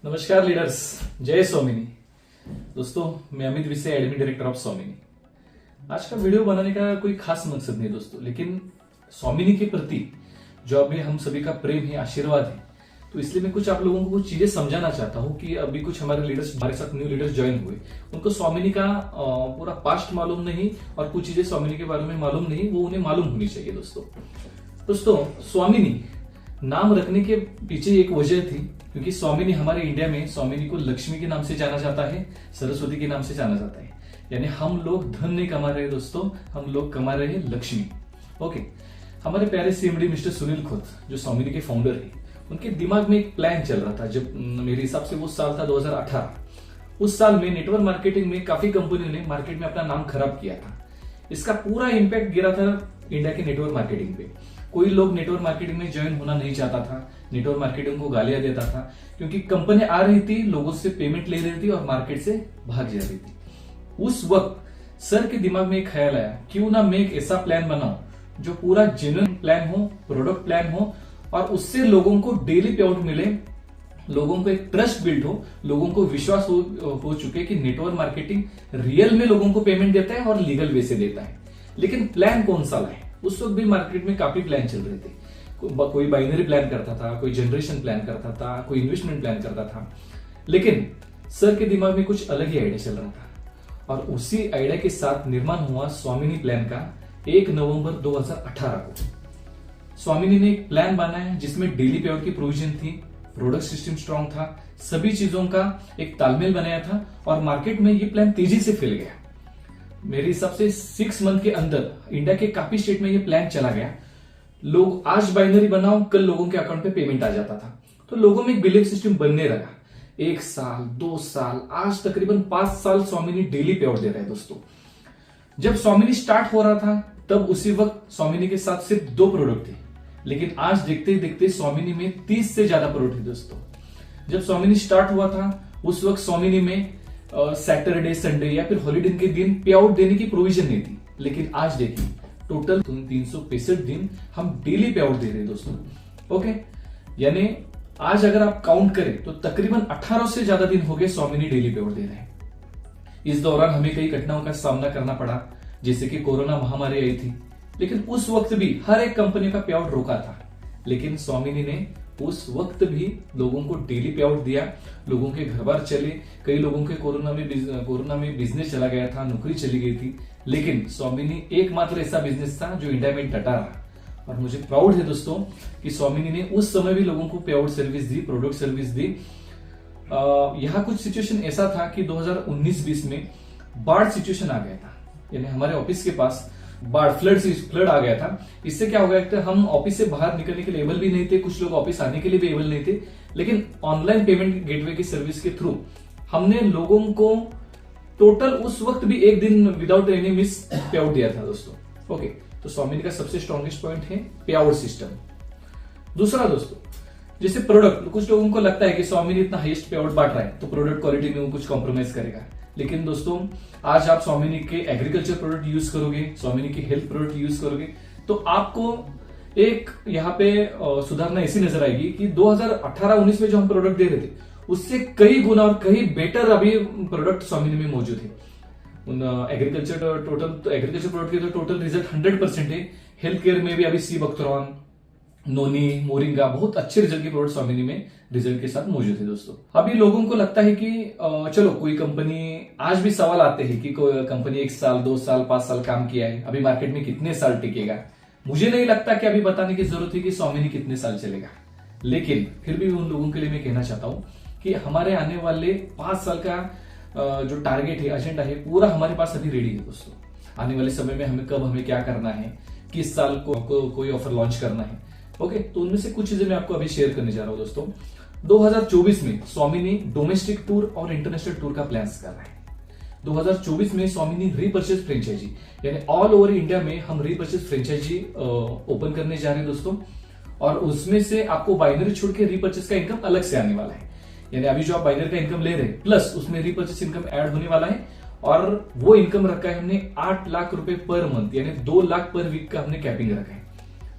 नमस्कार लीडर्स, जय स्वामिनी। दोस्तों, मैं Amit vice, admin director of स्वामिनी। आज का वीडियो बनाने का कोई खास मकसद नहीं दोस्तों, लेकिन स्वामिनी के प्रति जो अभी हम सभी का प्रेम है, आशीर्वाद है, तो इसलिए मैं कुछ आप लोगों को कुछ चीजें समझाना चाहता हूं कि अभी कुछ हमारे लीडर्स, हमारे साथ न्यू लीडर्स ज्वाइन हुए, उनको स्वामिनी का पूरा पास्ट मालूम नहीं और कुछ चीजें स्वामिनी के बारे में मालूम नहीं, वो उन्हें मालूम होनी चाहिए। दोस्तों, स्वामिनी नाम रखने के पीछे एक वजह थी, क्योंकि स्वामिनी हमारे इंडिया में स्वामिनी को लक्ष्मी के नाम से जाना जाता है, सरस्वती के नाम से जाना जाता है। यानी हम लोग धन नहीं कमा रहे दोस्तों, हम लोग कमा रहे हैं लक्ष्मी। ओके, हमारे प्यारे सीएमडी मिस्टर सुनील खोत, जो स्वामिनी के फाउंडर है, उनके दिमाग में एक प्लान चल रहा था। जब मेरे हिसाब से वो साल था 2018। उस साल में नेटवर्क मार्केटिंग में काफी कंपनियों ने मार्केट में अपना नाम खराब किया था। इसका पूरा इंपैक्ट गिरा था इंडिया के नेटवर्क मार्केटिंग पे। कोई लोग नेटवर्क मार्केटिंग में ज्वाइन होना नहीं चाहता था, नेटवर्क मार्केटिंग को गालियां देता था, क्योंकि कंपनी आ रही थी, लोगों से पेमेंट ले रही थी और मार्केट से भाग जा रही थी। उस वक्त सर के दिमाग में एक ख्याल आया, क्यों ना मैं एक ऐसा प्लान बनाऊं जो पूरा जेन्युइन प्लान हो, प्रोडक्ट प्लान हो, और उससे लोगों को डेली पे आउट मिले, लोगों को एक ट्रस्ट बिल्ड हो, लोगों को विश्वास हो चुके कि नेटवर्क मार्केटिंग रियल में लोगों को पेमेंट देता है और लीगल वे से देता है। लेकिन प्लान कौन सा लाए? उस वक्त भी मार्केट में काफी प्लान चल रहे थे। कोई बाइनरी प्लान करता था, कोई जनरेशन प्लान करता था, कोई इन्वेस्टमेंट प्लान करता था, लेकिन सर के दिमाग में कुछ अलग ही आइडिया चल रहा था। और उसी आइडिया के साथ निर्माण हुआ स्वामिनी प्लान का 1 नवंबर 2018 को। स्वामिनी ने एक प्लान बनाया जिसमें डेली पे आउट की प्रोविजन थी, प्रोडक्ट सिस्टम स्ट्रांग था, सभी चीजों का एक तालमेल बनाया था, और मार्केट में ये प्लान तेजी से फैल गया। मेरे हिसाब से 6 मंथ के अंदर इंडिया के काफी स्टेट में ये प्लान चला गया। लोग आज बाइनरी बनाओ, कल लोगों के अकाउंट पे पेमेंट आ जाता था। तो लोगों में एक बिलीव सिस्टम बनने लगा। 1 साल, 2 साल, आज तकरीबन 5 साल स्वामिनी डेली पे आउट दे रहा है दोस्तों। जब स्वामिनी स्टार्ट हो रहा था, तब उसी वक्त स्वामिनी के साथ सिर्फ 2 प्रोडक्ट थे, लेकिन आज देखते ही देखते स्वामिनी में 30 से ज्यादा प्रोडक्ट थे दोस्तों। जब स्वामिनी स्टार्ट हुआ था, उस वक्त स्वामिनी में सैटरडे, संडे या फिर हॉलीडे के दिन पे आउट देने की प्रोविजन नहीं थी, लेकिन आज देखिए टोटल 365 दिन हम डेली पे आउट दे रहे हैं दोस्तों। ओके, यानी आज अगर आप काउंट करें तो तकरीबन 18 से ज्यादा दिन हो गए स्वामिनी डेली पे आउट दे रहे हैं। इस दौरान हमें कई घटनाओं का सामना करना पड़ा, जैसे कि कोरोना महामारी आई थी, लेकिन उस वक्त भी हर एक कंपनी का पे आउट रोका था, लेकिन स्वामिनी ने उस वक्त भी लोगों को डेली पे आउट दिया। लोगों के घर बार चले, कई लोगों के कोरोना में बिजनेस चला गया था, नौकरी चली गई थी, लेकिन स्वामिनी एकमात्र ऐसा बिजनेस था जो इंडिया में डटा रहा। और मुझे प्राउड है दोस्तों कि स्वामिनी ने उस समय भी लोगों को पे आउट सर्विस दी, प्रोडक्ट सर्विस दी। यहाँ कुछ सिचुएशन ऐसा था कि 2019-20 में बाढ़ सिचुएशन आ गया था, यानी हमारे ऑफिस के पास बाढ़ फ्लड आ गया था। इससे क्या हो गया था, हम ऑफिस से बाहर निकलने के लिए एबल भी नहीं थे, कुछ लोग ऑफिस आने के लिए भी एबल नहीं थे, लेकिन ऑनलाइन पेमेंट गेटवे की सर्विस के थ्रू हमने लोगों को टोटल उस वक्त भी 1 दिन विदाउट एनी मिस पे आउट दिया था दोस्तों। ओके, तो स्वामिनी का सबसे स्ट्रॉन्गेस्ट पॉइंट है पे आउट सिस्टम। दूसरा दोस्तों, जैसे प्रोडक्ट, कुछ लोगों को लगता है कि स्वामिनी इतना हाईएस्ट पे आउट बांट रहा है तो प्रोडक्ट क्वालिटी में वो कुछ कॉम्प्रोमाइज करेगा, लेकिन दोस्तों आज आप स्वामिनी के एग्रीकल्चर प्रोडक्ट यूज करोगे, स्वामिनी के हेल्थ प्रोडक्ट यूज करोगे, तो आपको एक यहाँ पे सुधारना ऐसी नजर आएगी कि 2018-19 में जो हम प्रोडक्ट दे रहे थे उससे कई गुना और कई बेटर अभी प्रोडक्ट स्वामिनी में मौजूद है। एग्रीकल्चर प्रोडक्ट के तो टोटल रिजल्ट 100% है। हेल्थ केयर में भी अभी सीबकथ्रॉन, नोनी, मोरिंगा, बहुत अच्छे रिजल्ट के प्रोडक्ट स्वामिनी में रिजल्ट के साथ मौजूद है दोस्तों। अभी लोगों को लगता है कि चलो कोई कंपनी, आज भी सवाल आते हैं कि कोई कंपनी 1 साल, 2 साल, 5 साल काम किया है, अभी मार्केट में कितने साल टिकेगा। मुझे नहीं लगता कि अभी बताने की जरूरत है कि स्वामिनी कितने साल चलेगा, लेकिन फिर भी उन लोगों के लिए मैं कहना चाहता हूं कि हमारे आने वाले 5 साल का जो टारगेट है, एजेंडा है, पूरा हमारे पास अभी रेडी है दोस्तों। आने वाले समय में हमें क्या करना है, किस साल को कोई ऑफर लॉन्च करना है। ओके, तो उनमें से कुछ चीजें मैं आपको अभी शेयर करने जा रहा हूं दोस्तों। 2024 में स्वामिनी डोमेस्टिक टूर और इंटरनेशनल टूर का प्लान कर रहा है। 2024 में स्वामिनी रीपर्चेज फ्रेंचाइजी, यानी ऑल ओवर इंडिया में हम रीपर्चेज फ्रेंचाइजी ओपन करने जा रहे हैं दोस्तों, और उसमें से आपको बाइनरी छोड़ के रीपर्चेज का इनकम अलग से आने वाला है। यानी अभी जो आप बाइनरी का इनकम ले रहे हैं प्लस उसमें रीपर्चेज इनकम ऐड होने वाला है, और वो इनकम रखा है हमने 8 लाख रुपए पर मंथ, यानी 2 लाख पर वीक का हमने कैपिंग रखा है।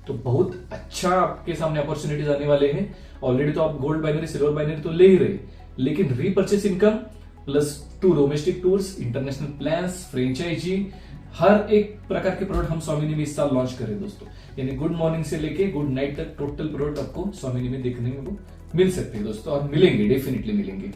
तो बहुत अच्छा आपके सामने अपॉर्चुनिटीज आने वाले हैं। ऑलरेडी तो आप गोल्ड बाइनरी, सिल्वर बाइनरी तो ले ही रहे, लेकिन repurchase income plus 2 domestic tours, international plans, franchisee, हर एक प्रकार के प्रोडक्ट हम स्वामिनी में इस साल लॉन्च कर रहे हैं दोस्तों। यानी गुड मॉर्निंग से लेके गुड नाइट तक टोटल प्रोडक्ट आपको स्वामिनी में देखने को मिल सकते हैं दोस्तों, और मिलेंगे, डेफिनेटली मिलेंगे।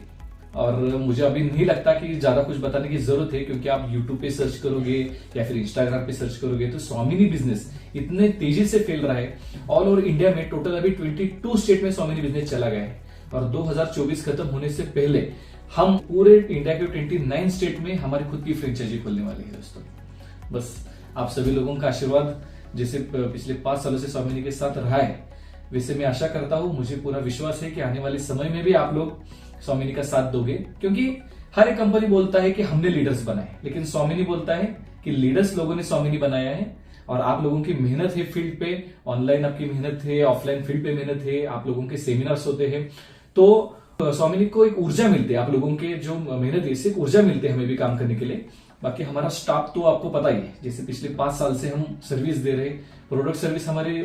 और मुझे अभी नहीं लगता कि ज्यादा कुछ बताने की जरूरत है, क्योंकि आप यूट्यूब पे सर्च करोगे या फिर इंस्टाग्राम पे सर्च करोगे तो स्वामिनी बिजनेस इतने तेजी से फैल रहा है। ऑल ओवर इंडिया में टोटल अभी 22 स्टेट में स्वामिनी बिजनेस चला गया है, और 2024 खत्म होने से पहले हम पूरे इंडिया के 29 स्टेट में हमारी खुद की फ्रेंचाइजी खोलने वाली है दोस्तों। बस आप सभी लोगों का आशीर्वाद जैसे पिछले 5 सालों से स्वामिनी के साथ रहा है, वैसे मैं आशा करता हूं, मुझे पूरा विश्वास है कि आने वाले समय में भी आप लोग स्वामिनी का साथ दोगे। क्योंकि हर एक कंपनी बोलता है कि हमने लीडर्स बनाए, लेकिन स्वामिनी बोलता है कि लीडर्स लोगों ने स्वामिनी बनाया है, और आप लोगों की मेहनत है फील्ड पे, ऑनलाइन आपकी मेहनत है, ऑफलाइन फील्ड पे मेहनत है, आप लोगों के सेमिनार्स होते हैं, तो स्वामिनी को एक ऊर्जा मिलती है, आप लोगों के जो मेहनत है इससे एक ऊर्जा मिलती है हमें भी काम करने के लिए। बाकी हमारा स्टाफ तो आपको पता ही है, जैसे पिछले 5 साल से हम सर्विस दे रहे हैं, प्रोडक्ट सर्विस हमारी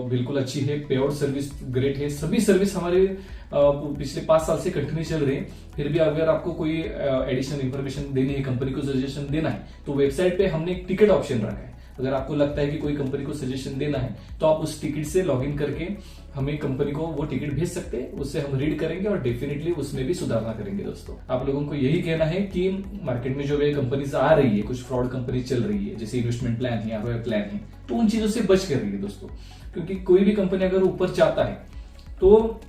बिल्कुल अच्छी है, पे आउट सर्विस ग्रेट है, सभी सर्विस हमारे पिछले 5 साल से कंटिन्यू चल रहे हैं। फिर भी अगर आपको कोई एडिशनल इंफॉर्मेशन देनी है, कंपनी को सजेशन देना है, तो वेबसाइट पे हमने एक टिकट ऑप्शन रखा है। अगर आपको लगता है कि कोई कंपनी को सजेशन देना है, तो आप उस टिकट से लॉग इन करके हमें कंपनी को वो टिकट भेज सकते हैं, उससे हम रीड करेंगे और डेफिनेटली उसमें भी सुधारना करेंगे दोस्तों। आप लोगों को यही कहना है कि मार्केट में जो भी कंपनीज आ रही है, कुछ फ्रॉड कंपनी चल रही है, जैसे इन्वेस्टमेंट प्लान है, आरओआई प्लान है, तो उन चीजों से बच कर रही है दोस्तों। क्योंकि कोई भी कंपनी अगर ऊपर जाता है तो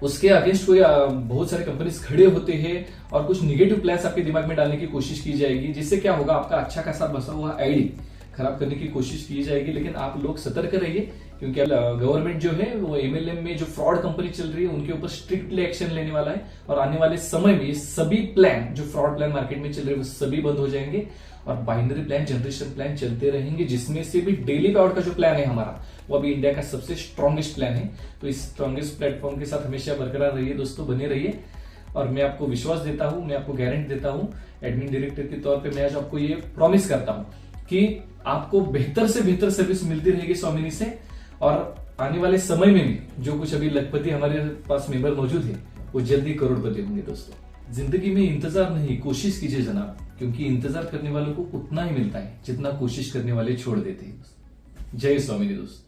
उसके अगेंस्ट कोई बहुत सारे कंपनीज खड़े होते हैं, और कुछ निगेटिव प्लान्स आपके दिमाग में डालने की कोशिश की जाएगी, जिससे क्या होगा, आपका अच्छा खासा बसा हुआ आईडी खराब करने की कोशिश की जाएगी। लेकिन आप लोग सतर्क रहिए, क्योंकि गवर्नमेंट जो है वो एमएलएम में जो फ्रॉड कंपनी चल रही है उनके ऊपर स्ट्रिक्टली एक्शन लेने वाला है, और आने वाले समय में ये सभी प्लान जो फ्रॉड प्लान मार्केट में चल रहे हैं वो सभी बंद हो जाएंगे, और बाइनरी प्लान, जनरेशन प्लान चलते रहेंगे, जिसमें से भी डेली पे आउट का जो प्लान है हमारा, वो अभी इंडिया का सबसे स्ट्रॉन्गेस्ट प्लान है। तो इस स्ट्रॉन्गेस्ट प्लेटफॉर्म के साथ हमेशा बरकरार रहिए दोस्तों, बने रहिए। और मैं आपको विश्वास देता हूं, मैं आपको गारंटी देता हूं, एडमिन डायरेक्टर के तौर पे मैं आज आपको ये प्रॉमिस करता हूं कि आपको बेहतर से बेहतर सर्विस मिलती रहेगी स्वामिनी से, और आने वाले समय में भी जो कुछ अभी लखपति हमारे पास मेंबर मौजूद है वो जल्दी करोड़पति होंगे दोस्तों। जिंदगी में इंतजार नहीं, कोशिश कीजिए जनाब, क्योंकि इंतजार करने वालों को उतना ही मिलता है जितना कोशिश करने वाले छोड़ देते हैं। जय स्वामिनी दोस्त।